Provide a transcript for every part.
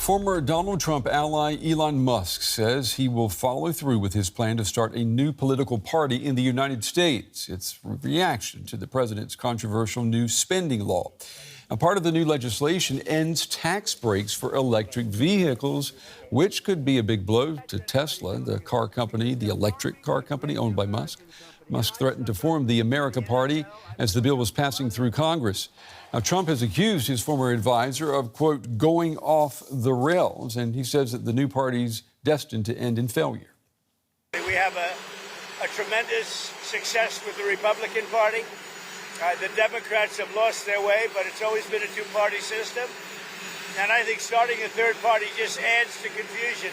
Former Donald Trump ally Elon Musk says he will follow through with his plan to start a new political party in the United States. It's a reaction to the president's controversial new spending law. Now, part of the new legislation ends tax breaks for electric vehicles, which could be a big blow to Tesla, the car company, the electric car company owned by Musk. Musk threatened to form the America Party as the bill was passing through Congress. Now, Trump has accused his former advisor of, quote, going off the rails, and he says that the new party's destined to end in failure. We have a tremendous success with the Republican Party. The Democrats have lost their way, but it's always been a two-party system. And I think starting a third party just adds to confusion.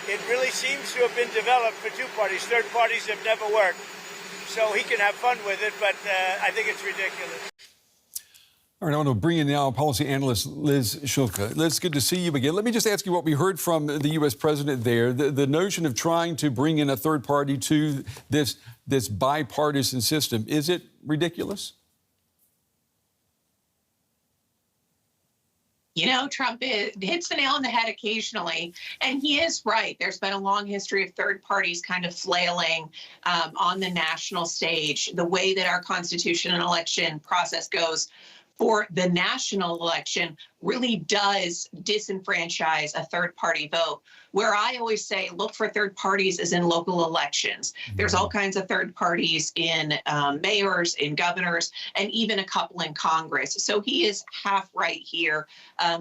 It really seems to have been developed for two parties. Third parties have never worked. So he can have fun with it, but I think it's ridiculous. All right, I want to bring in now policy analyst Liz Schuelke. Liz, good to see you again. Let me just ask you what we heard from the U.S. president there. The notion of trying to bring in a third party to this bipartisan system, is it ridiculous? You know, Trump hits the nail on the head occasionally, and he is right. There's been a long history of third parties kind of flailing on the national stage. The way that our Constitution and election process goes for the national election really does disenfranchise a third party vote. Where I always say, look for third parties is in local elections. There's all kinds of third parties in mayors, in governors, and even a couple in Congress. So he is half right here.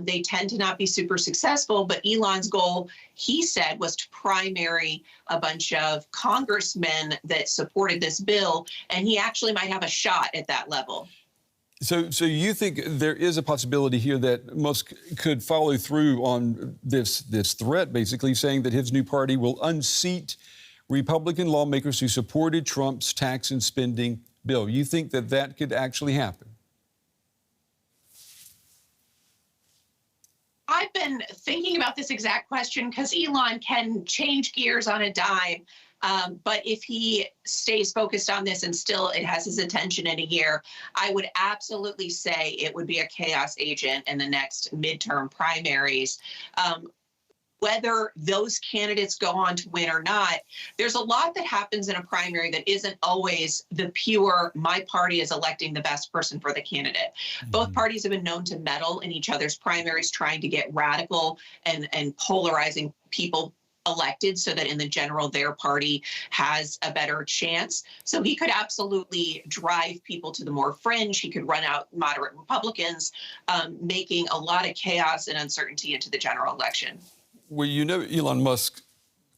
They tend to not be super successful, but Elon's goal, he said, was to primary a bunch of congressmen that supported this bill, and he actually might have a shot at that level. So you think there is a possibility here that Musk could follow through on this threat, basically saying that his new party will unseat Republican lawmakers who supported Trump's tax and spending bill? You think that that could actually happen? I've been thinking about this exact question because Elon can change gears on a dime. But if he stays focused on this and still it has his attention in a year, I would absolutely say it would be a chaos agent in the next midterm primaries. Whether those candidates go on to win or not, there's a lot that happens in a primary that isn't always the pure, my party is electing the best person for the candidate. Both parties have been known to meddle in each other's primaries, trying to get radical and polarizing people elected so that in the general their party has a better chance. So he could absolutely drive people to the more fringe. He could run out moderate Republicans, making a lot of chaos and uncertainty into the general election. Well, you know, Elon Musk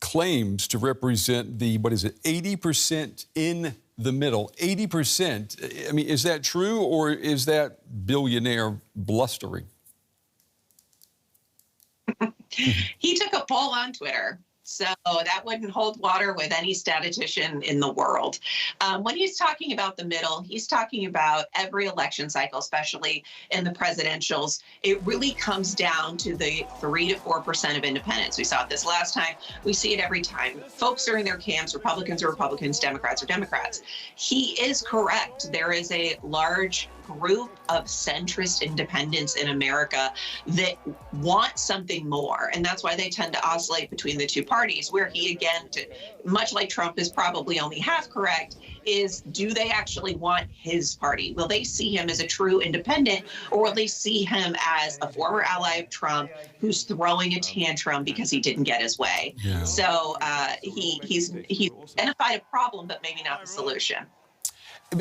claims to represent the, 80% in the middle. 80%. I mean, is that true, or is that billionaire blustering? He took a poll on Twitter, so that wouldn't hold water with any statistician in the world. When he's talking about the middle, he's talking about every election cycle, especially in the presidentials. It really comes down to the 3 to 4% of independents. We saw it this last time. We see it every time. Folks are in their camps. Republicans are Republicans. Democrats are Democrats. He is correct. There is a large group of centrist independents in America that want something more. And that's why they tend to oscillate between the two parties, where he, again, much like Trump is probably only half correct, is do they actually want his party? Will they see him as a true independent, or will they see him as a former ally of Trump who's throwing a tantrum because he didn't get his way? Yeah. So he's identified a problem, but maybe not the solution.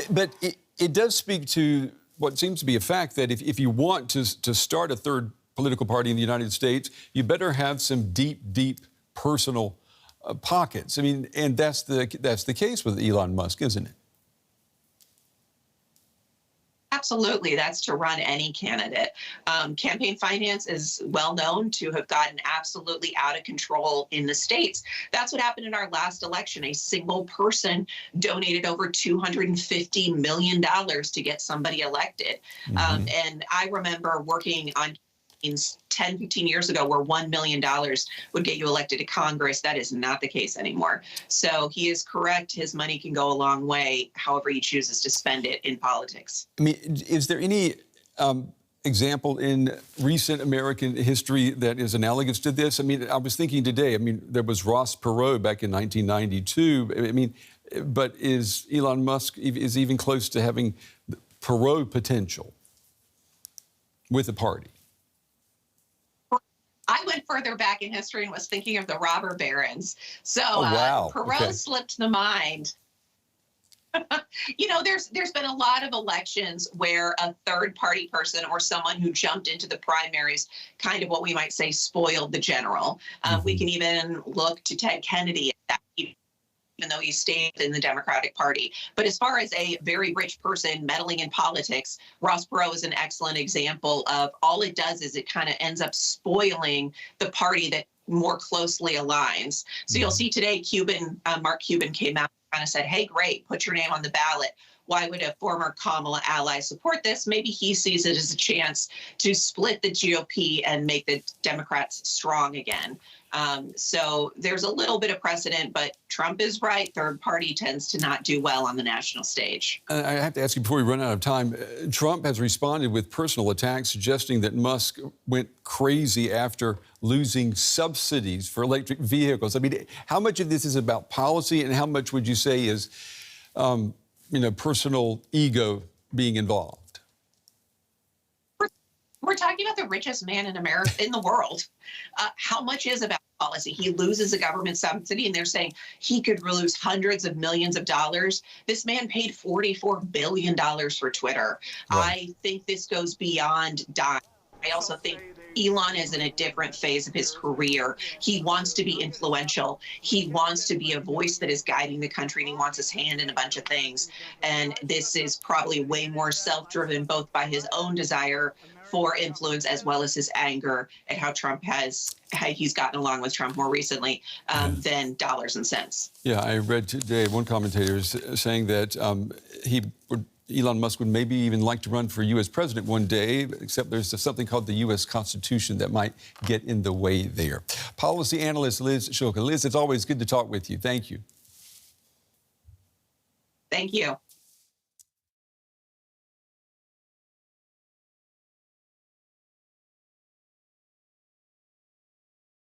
But it does speak to what seems to be a fact that if you want to start a third political party in the United States, you better have some deep personal pockets. I mean, and that's the case with Elon Musk, isn't it? Absolutely. That's to run any candidate. Campaign finance is well known to have gotten absolutely out of control in the states. That's what happened in our last election. A single person donated over $250 million to get somebody elected. And I remember working on 10, 15 years ago where $1 million would get you elected to Congress. That is not the case anymore. So he is correct. His money can go a long way, however he chooses to spend it in politics. I mean, is there any example in recent American history that is analogous to this? I mean, I was thinking today, there was Ross Perot back in 1992. But is Elon Musk is even close to having Perot potential with the party? I went further back in history and was thinking of the robber barons. So wow. Perot slipped the mind. There's been a lot of elections where a third party person or someone who jumped into the primaries, kind of what we might say, spoiled the general. We can even look to Ted Kennedy, even though he stayed in the Democratic Party. But as far as a very rich person meddling in politics, Ross Perot is an excellent example of all it does is it kind of ends up spoiling the party that more closely aligns. So you'll see today, Mark Cuban came out and kind of said, hey, great, put your name on the ballot. Why would a former Kamala ally support this? Maybe he sees it as a chance to split the GOP and make the Democrats strong again. So there's a little bit of precedent, but Trump is right. Third party tends to not do well on the national stage. I have to ask you before we run out of time, Trump has responded with personal attacks, suggesting that Musk went crazy after losing subsidies for electric vehicles. How much of this is about policy and how much would you say is personal ego being involved? We're talking about the richest man in America, in the world. How much is about policy? He loses a government subsidy, and they're saying he could lose hundreds of millions of dollars. This man paid $44 billion for Twitter. Right. I think this goes beyond dying. I also think Elon is in a different phase of his career. He wants to be influential. He wants to be a voice that is guiding the country, and he wants his hand in a bunch of things. And this is probably way more self-driven, both by his own desire for influence as well as his anger at how he's gotten along with Trump more recently than dollars and cents. Yeah, I read today one commentator is saying that Elon Musk would maybe even like to run for U.S. president one day, except there's something called the U.S. Constitution that might get in the way there. Policy analyst Liz Schuelke. Liz, it's always good to talk with you. Thank you. Thank you.